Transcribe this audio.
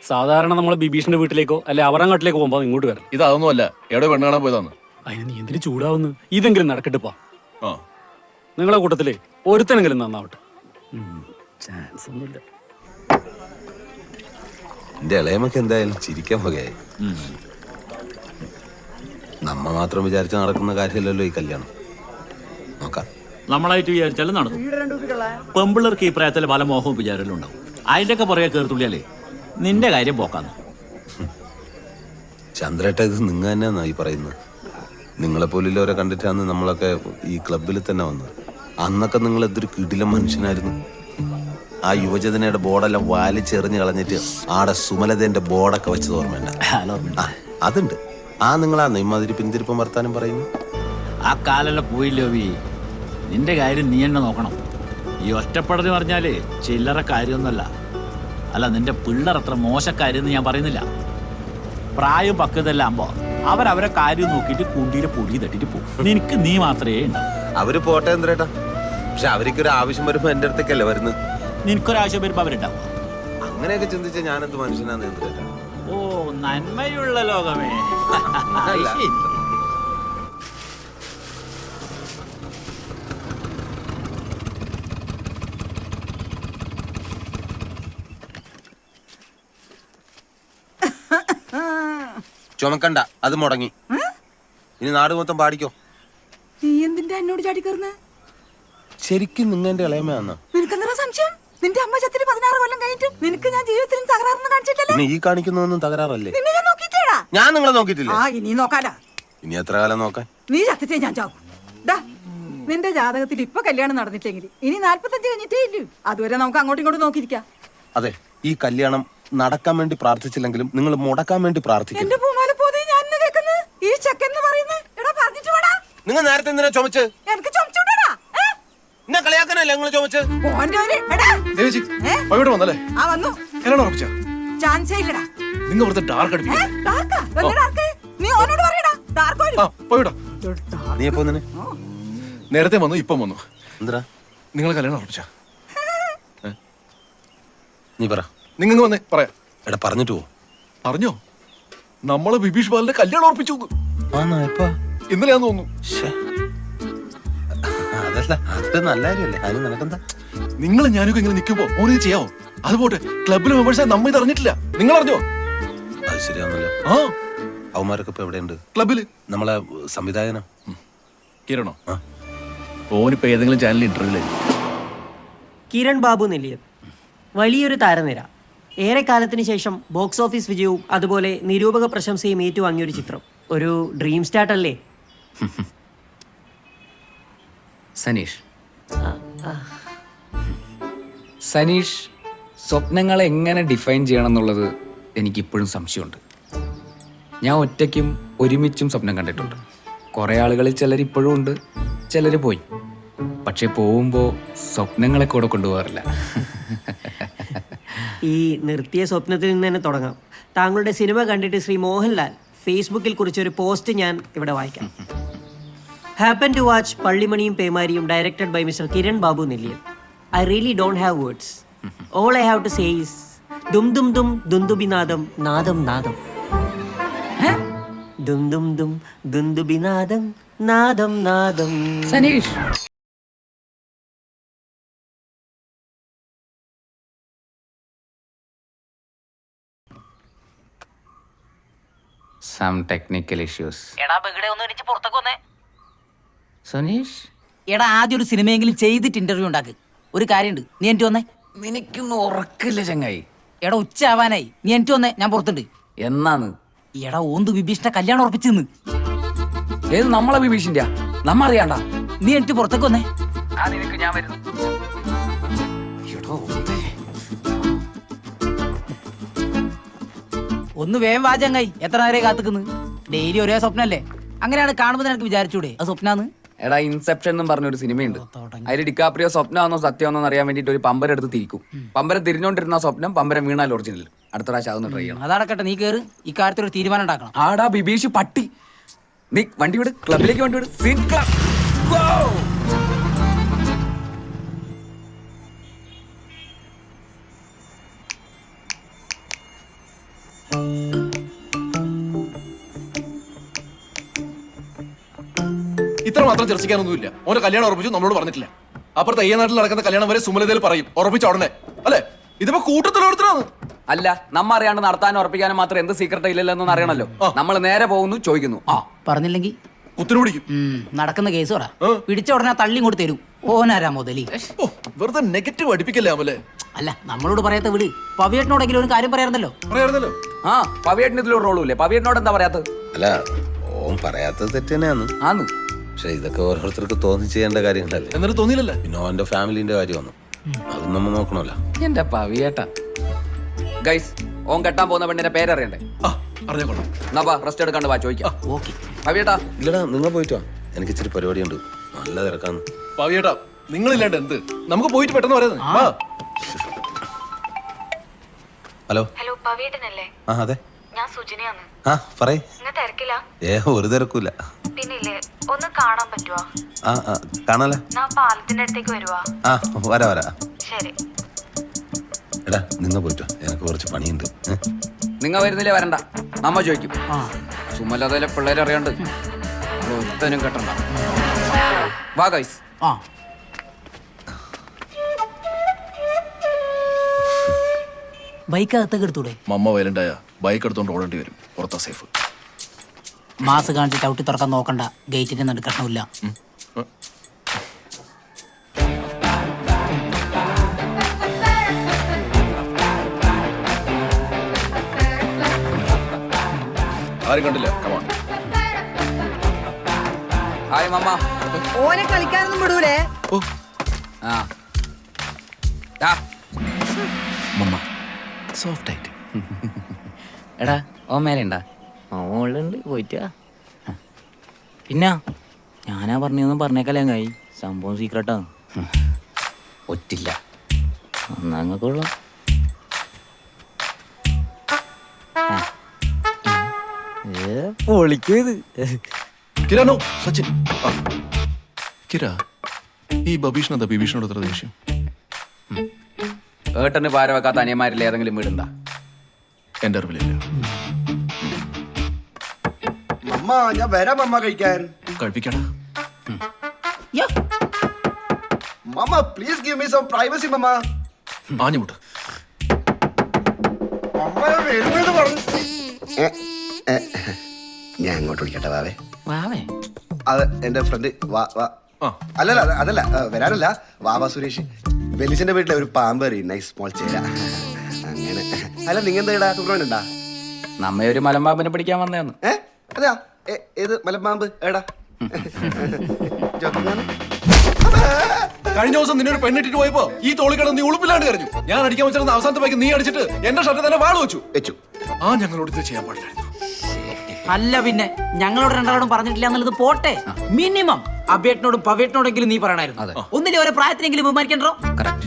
സാധാരണ നമ്മളെ ബിബീഷിന്റെ വീട്ടിലേക്കോ അല്ലെ അവറങ്ങാട്ടിലേക്കോ പോകുമ്പോ ഇങ്ങോട്ട് വരണം. ഇതൊന്നും അല്ല, എവിടെ പെണ്ണ് കാണാൻ പോയതാന്ന്. അതിന് നീ എന്തിനു ചൂടാവുന്നു? ഇതെങ്കിലും നടക്കട്ടെപ്പാ. ആ നിങ്ങളെ കൂട്ടത്തില് ഒരുത്തനെങ്കിലും നന്നാവട്ടെ. ചാൻസ് ഒന്നുമില്ല. എന്റെ ഇളയമൊക്കെ എന്തായാലും ചിരിക്കാൻ വകയായി. നമ്മ മാത്രം വിചാരിച്ച് നടക്കുന്ന കാര്യമല്ലല്ലോ ഈ കല്യാണം. നോക്കാം. നമ്മളായിട്ട് വിചാരിച്ചാലും നടന്നു. പെമ്പിള്ളേർക്ക് ഈ പ്രായത്തിൽ പല മോഹവും വിചാരലും ഉണ്ടാവും. അതിൻ്റെയൊക്കെ പുറകെ കയറിത്തുള്ളിയാലേ നിന്റെ കാര്യം പോക്കാന്ന്. ചന്ദ്രേട്ട, ഇത് നിങ്ങ തന്നെയാന്നാ ഈ പറയുന്നത്. നിങ്ങളെപ്പോലുള്ളവരെ കണ്ടിട്ടാണ് നമ്മളൊക്കെ ഈ ക്ലബിൽ തന്നെ വന്നത്. അന്നൊക്കെ നിങ്ങൾ എന്തൊരു കിടിലം മനുഷ്യനായിരുന്നു. ആ യുവജനയുടെ ബോർഡെല്ലാം വാലിച്ചെറിഞ്ഞ് കളഞ്ഞിട്ട് ആടെ സുമലതേന്റെ ബോർഡൊക്കെ വെച്ചത് ഓർമ്മയുണ്ട? അതുണ്ട്. നിങ്ങളാന്ന് ഇമാതിരി പിന്തിരിപ്പം വർത്താനം പറയുന്നു. ആ കാലെല്ലാം പോയില്ലോ വി. നിന്റെ കാര്യം നീ തന്നെ നോക്കണം. ഈ ഒറ്റപ്പെടൽ പറഞ്ഞാലേ ചില്ലറ കാര്യമൊന്നുമല്ല. അല്ല, നിന്റെ പിള്ളേർ അത്ര മോശക്കാരെന്ന് ഞാൻ പറയുന്നില്ല. പ്രായം പക്വതെല്ലാം ആകുമ്പോ അവരവരെ കാര്യം നോക്കിയിട്ട് കുണ്ടിയിലെ പൊടി തട്ടിട്ട് പോകും. നിനക്ക് നീ മാത്രമേ ഉണ്ടാവും. അവര് പോട്ടെ എന്തേട്ടാ, പക്ഷെ അവർക്കൊരു ആവശ്യം വരുമ്പോ എന്റെ അടുത്തേക്കല്ലേ വരുന്നത്. നിനക്കൊരാവശ്യം വരുമ്പോ അവരുണ്ടാവും. അങ്ങനെയൊക്കെ ചിന്തിച്ച ഞാനെന്ത് മനുഷ്യനാന്ന് എന്തേട്ടാ. ഓ, നന്മയുള്ള ലോകമേ. ചുമക്കണ്ട, അത് മുടങ്ങി. ഇനി നാട് മൊത്തം പാടിക്കോ. നീ എന്തിന്റെ എന്നോട് ചാടി കയറുന്നത്? ശരിക്കും നിങ്ങന്റെ ഇളയമ്മയാന്നാ? നിനക്കെന്താ സംശയം? നിന്റെ അമ്മ ചത്തിട്ട് 16 കൊല്ലം കഴിഞ്ഞിട്ട് നിനക്ക് ഞാൻ ജീവിതത്തിൽ തകരാറൊന്നും കാണിച്ചിട്ടില്ല. ഈ കാണിക്കുന്നതൊന്നും തകരാറല്ലേ? നിന്നെ ഞാൻ നോക്കിയിട്ടേടാ. ഞാൻ നിങ്ങളെ നോക്കിയിട്ടില്ല. ഇനി നോക്കാലാ. ഇനി എത്ര കാലം നോക്കാൻ? നീ ചത്തിട്ടേ ഞാൻ ചാവും. നിന്റെ ജാതകത്തിൽ ഇപ്പൊ കല്യാണം നടന്നിട്ടെങ്കിൽ ഇനി 45 കഴിഞ്ഞിട്ടേ ഇല്ലു. അതുവരെ നമുക്ക് അങ്ങോട്ടും ഇങ്ങോട്ടും നോക്കിയിരിക്കാം. അതെ, ഈ കല്യാണം നടക്കാൻ വേണ്ടി പ്രാർത്ഥിച്ചില്ലെങ്കിലും നിങ്ങൾ മുടക്കാൻ വേണ്ടി പ്രാർത്ഥിക്കും. എന്റെ പൂമാല പോതി ഞാൻ കേൾക്കുന്നത് ഈ ചെക്കെന്ന് പറയുന്നത്. എടാ പറഞ്ഞിട്ട് വേടാ. നിങ്ങൾ നേരത്തെ എന്തിനാ ചുമച്ച്? എനിക്ക് ചുമച്ചുവിടാ. എന്നെ കളിയാക്കാനല്ലേ നിങ്ങൾ ചുമച്ച്? വന്നല്ലേ? ആ വന്നു. ചാൻസേ ഇല്ലടാ. നിങ്ങൾ ഇവിടുത്തെ ഡാർക്ക് അടിപ്പിക്കും. നീ ഓനോട് പറയടാ. നീ എപ്പോ വന്നെ? നേരത്തെ വന്നു, ഇപ്പം വന്നു. എന്താ നിങ്ങൾ കല്യാണം ഉറപ്പിച്ച? നീ പറ. നിങ്ങൾ വന്നേ പറയാം. എടാ പറഞ്ഞിട്ട് പോ. അറിഞ്ഞോ, നമ്മള് ബിബീഷ് ബാലിന്റെ കല്യാണം ഉറപ്പിച്ചു. ഇന്നലെയാന്ന് തോന്നുന്നു. അതല്ല, അത് നല്ല കാര്യമല്ലേ. അതിന് നിനക്കെന്താ? നിങ്ങൾ ഞാനൊക്കെ ഇങ്ങനെ നിൽക്കുമ്പോ ഓനെ ചെയ്യാവോ? അതുപോട്ടെ, ക്ലബിലെ മെമ്പേഴ്സായി നമ്മ ഇത് അറിഞ്ഞിട്ടില്ല. നിങ്ങൾ അറിഞ്ഞോ? അത് ശരിയാന്നല്ലോ. അവന്മാരൊക്കെ ഇപ്പൊ എവിടെയുണ്ട്? ക്ലബില്. നമ്മളെ സംവിധായകനോ? കിരണോ? ഓനിപ്പോ ഏതെങ്കിലും ചാനലിൽ ഇന്റർവ്യൂ. കിരൺ ബാബു നെല്ലിയൻ വലിയൊരു താരനിര. ഏറെക്കാലത്തിന് ശേഷം ബോക്സ് ഓഫീസ് വിജയവും അതുപോലെ നിരൂപക പ്രശംസയും ഏറ്റുവാങ്ങിയൊരു ചിത്രം. ഒരു ഡ്രീം സ്റ്റാർട്ട് അല്ലേ? സനീഷ് സ്വപ്നങ്ങളെ എങ്ങനെ ഡിഫൈൻ ചെയ്യണം എന്നുള്ളത് എനിക്കിപ്പോഴും സംശയമുണ്ട്. ഞാൻ ഒറ്റയ്ക്കും ഒരുമിച്ചും സ്വപ്നം കണ്ടിട്ടുണ്ട്. കുറേ ആളുകളിൽ ചിലരിപ്പോഴും ഉണ്ട്, ചിലർ പോയി. പക്ഷെ പോകുമ്പോൾ സ്വപ്നങ്ങളെ കൂടെ കൊണ്ടുപോകാറില്ല. ഈ നിർത്തിയ സ്വപ്നത്തിൽ നിന്ന് തന്നെ തുടങ്ങാം. താങ്കളുടെ സിനിമ കണ്ടിട്ട് ശ്രീ മോഹൻലാൽ ഫേസ്ബുക്കിൽ കുറിച്ചൊരു പോസ്റ്റ് ഞാൻ ഇവിടെ വായിക്കാം. ഹാപ്പൻ ടു വാച്ച് പള്ളിമണിയും പേമാരിയും directed by mister Kiran Babu Nelliyan. I really don't have words. All I have to say is dum dum dum dundubinadam nadam nadam. Dum dum dum dundubinadam nadam nadam. Saneesh, some technical issues. Saneesh, എടാ ആദ്യം ഒരു സിനിമയെങ്കിലും ചെയ്തിട്ട് interview ഉണ്ടാക്ക്. ഒരു കാര്യമുണ്ട്, നീ എനിക്ക് വന്നേ. നിനക്കൊന്നും ഉറക്കില്ല ചങ്ങായി. എടാ ഉച്ച ആവാനായി, നീ എനിക്ക് വന്നേ. ഞാൻ പുറത്തുണ്ട്. എന്നാന്ന്? എടാ ഓന്ത് വിഭീഷണ കല്യാണം ഉറപ്പിച്ചെന്ന്. ഏത് നമ്മളെ വിഭീഷിന്റെ? നമ്മ അറിയാണ്ട. നീ എനിക്ക് പുറത്തേക്ക് വന്നേ. ഞാൻ വരുന്നു. ഒന്ന് വേഗം വാചങ്ങായി. എത്ര നേരം കാത്തുക്കുന്നു? ഡെയിലി ഒരേ സ്വപ്നല്ലേ? അങ്ങനെയാണ് കാണുമ്പോൾ നിനക്ക് വിചാരിച്ചൂടെ അത് സ്വപ്നാന്ന്? എടാ, ഇൻസെപ്ഷൻ എന്നും പറഞ്ഞൊരു സിനിമയുണ്ട്. അതിൽ ഡിക്കാപ്രിയോ സ്വപ്നമാണോ സത്യമാണോ അറിയാൻ വേണ്ടിട്ട് ഒരു പമ്പരം എടുത്ത് തിരിക്കും. പമ്പരം തിരിഞ്ഞോണ്ടിരുന്ന സ്വപ്നം പമ്പരം വീണാൽ ഒറിജിനൽ. അടുത്ത പ്രാവശ്യം അതൊന്ന് ട്രൈ ചെയ്യണം. അതടക്കട്ടെ, നീ കയറി ഈ കാര്യത്തിൽ ഒരു തീരുമാനം ഉണ്ടാക്കണം. ആടാ ബിബീഷ് പട്ടി, നീ വണ്ടി വിട്, ക്ലബിലേക്ക് വണ്ടി വിട്. Scene club. ഇത്ര മാത്രം ചർച്ചിക്കാനൊന്നുമില്ല. ഓന്റെ കല്യാണം ഉറപ്പിച്ചു, നമ്മളോട് പറഞ്ഞിട്ടില്ല. അപ്പുറത്തെ ഈ നാട്ടിൽ നടക്കുന്ന കല്യാണം വരെ സുമലതയിൽ പറയും, ഉറപ്പിച്ച ഉടനെ. അല്ലേ? ഇതിപ്പോ കൂട്ടത്തിലോടത്താണ്. അല്ല, നമ്മ അറിയാണ്ട് നടത്താനും ഉറപ്പിക്കാനും മാത്രം എന്ത് സീക്രട്ട് ഇല്ലല്ലെന്ന് അറിയണല്ലോ. നമ്മൾ നേരെ പോകുന്നു, ചോദിക്കുന്നു. ആ പറഞ്ഞില്ലെങ്കിൽ കുത്തിനു പിടിക്കും. നടക്കുന്ന കേസ് പറ. പിടിച്ച ഉടനെ തള്ളി കൊണ്ട് തരൂ. ഓനാരാ മുതലി? ഓ, വെറുതെ നെഗറ്റീവ് അടിപ്പിക്കല്ലേ അമലെ. അല്ല, നമ്മളോട് പറയാത്ത വിട്. പവിയേട്ടനോടെങ്കിലും ഒരു കാര്യം പറയാറുണ്ടല്ലോ. പറയാറുണ്ടല്ലോ. ആ പവിയേട്ടന് ഇതിലൊരു റോളും ഇല്ലേ? പവിയേട്ടനോട് എന്താ പറയാത്തത്? അല്ല, ഓൻ പറയാത്തത് തെറ്റ് തന്നെയാണ്. ആന്ന്. പക്ഷെ ഇതൊക്കെ ഓരോരുത്തർക്ക് തോന്നി ചെയ്യേണ്ട കാര്യങ്ങളല്ലേ. എന്നിട്ട് തോന്നിയില്ലല്ലേ? പിന്നെ ഓന്റെ ഫാമിലിന്റെ കാര്യമാണ്, അതും നമ്മൾ നോക്കണമല്ലോ. എന്റെ പവിയേട്ട. ഗൈസ്, ഓൻ കെട്ടാൻ പോകുന്ന പെണ്ണിന്റെ പേരറിയണ്ടേ? ആ, അറിഞ്ഞോളാം. എന്നാ റെസ്റ്റ് എടുക്കാണ്ട് വാ, ചോദിക്കാം. ഓക്കെ. പവിയേട്ടാ. ഇല്ലടാ, നിങ്ങൾ പോയിട്ട് വാ, എനിക്ക് ഇച്ചിരി പരിപാടിയുണ്ട്, നല്ല തിരക്കാന്ന്. പാവിയേട്ടാ, നിങ്ങളില്ലാണ്ട് എന്ത്? നമുക്ക് പോയിട്ട് പെട്ടെന്ന് പറയുന്നത്. ഹലോ. ഹലോ, പവിയേട്ടനല്ലേ? ആ അതെ, ഞാൻ സുജിനയാണ്. ആ പറയ്. നിങ്ങൾ തിരക്കില്ല? ഒരു തിരക്കൂല. പിന്നില്ലേ, ഒന്ന് കാണാൻ പറ്റുവാ? ആ കാണാലേ. ഞാൻ പാലത്തിന്റെ അടുത്തേക്ക് വരുവാ. ആ വരാ. ശരി. എടാ, നിങ്ങൾ പോയിട്ട് വാ, എനിക്ക് കുറച്ച് പണിയുണ്ട്. നിങ്ങ വരുന്നില്ലേ? വരണ്ട, നമ്മ ചോദിക്കും. സുമലതയിലെ പിള്ളേരെ അറിയാണ്ട് ഒരുത്തനും കെട്ടണ്ട. വാ ഗൈസ്. ആ ബൈക്ക് അകത്തേക്ക് എടുത്തൂടെ? മമ്മ വയലണ്ടായ ബൈക്ക് എടുത്തോണ്ട് ഓടേണ്ടി വരും. പുറത്താ സേഫ്. മാസ് കാണിച്ച് ചവിട്ടി തുറക്കാൻ നോക്കണ്ട. ഗേറ്റിന്റെ നടുക്കട്ടമില്ല. ആരും കണ്ടില്ല. കമാൺ. ഹായ് മമ്മ. ഓനെ കളിക്കാനൊന്നും വിടൂലേ? ഓ ആ ആ. മമ്മ സോഫ്റ്റ് ആയിട്ട്. എടാ, ഓൻ മേലെ ഉണ്ടാ? മോളുണ്ട്, പോയിട്ടാ. പിന്നെ ഞാനാ പറഞ്ഞൊന്നും പറഞ്ഞേക്കല്ലേ കായി, സംഭവം സീക്രട്ടാണ്. ഒറ്റില്ല. അങ്ങക്കുള്ള പൊളിക്കത്. കിരാനോ സച്ചിൻ. ആ കിരാ, ഈ ബബീഷിനെന്താ ബിബീഷിനോട് എത്ര ദേഷ്യം? ഏട്ടന് പാര വെക്കാത്ത അനിയന്മാരിൽ ഏതെങ്കിലും വീടുണ്ടാ? എന്റെ അറിവിലില്ല. മമ്മ, ഞാൻ വരാം മമ്മ കഴിക്കാൻ. കഴിപ്പിക്കടാ. Mamma, please give me some privacy mamma. ആഞ്ഞുമുട്ട്. മമ്മ, ഞാൻ വരുമെന്ന് പറഞ്ഞു. ഞാൻ അങ്ങോട്ട് വിളിക്കട്ടെ വാവേ. വാവേ അത് എന്റെ ഫ്രണ്ട് അല്ലല്ല അതല്ല, വരാനല്ല, വാവ സുരേഷ്. വെലിസിന്റെ വീട്ടിലെ ഒരു പാമ്പ് കറി, നൈസ് സ്മോൾ ചേര. അങ്ങനെ. അല്ല, നിങ്ങൾ എന്താ ടൂർണമെന്റ് ഉണ്ടാ? നമ്മ ഒരു മലമ്പാമ്പിനെ പിടിക്കാൻ വന്നേന്ന്. അതെയാ? ഏത് മലമ്പാമ്പ്? ഏടാ? കഴിഞ്ഞ ദിവസം നിന്നൊരു പെണ്ണിട്ടിട്ട് പോയപ്പോ ഈ തോളിക്കട നീ ഉളുപ്പില്ലാണ്ട് കരഞ്ഞു. ഞാൻ അടിക്കാൻ വെച്ചിരുന്ന അവസാനത്തെ ബൈക്ക് നീ അടിച്ചിട്ട് എന്റെ ഷർട്ട് തന്നെ വാള് വെച്ചു. ആ ഞങ്ങളോട് ഇത് ചെയ്യാൻ പാടില്ലായിരുന്നു. അല്ല പിന്നെ ഞങ്ങളോട് രണ്ടാളോടും പറഞ്ഞിട്ടില്ല എന്നുള്ളത് പോട്ടെ. മിനിമം അബേട്ടനോടും പവേട്ടനോടെങ്കിലും നീ പറയണായിരുന്നു. ഒന്നിലെ ഓരോ പ്രായത്തിനെങ്കിലും ബഹുമാനിക്കണ്ടോ? കറക്റ്റ്.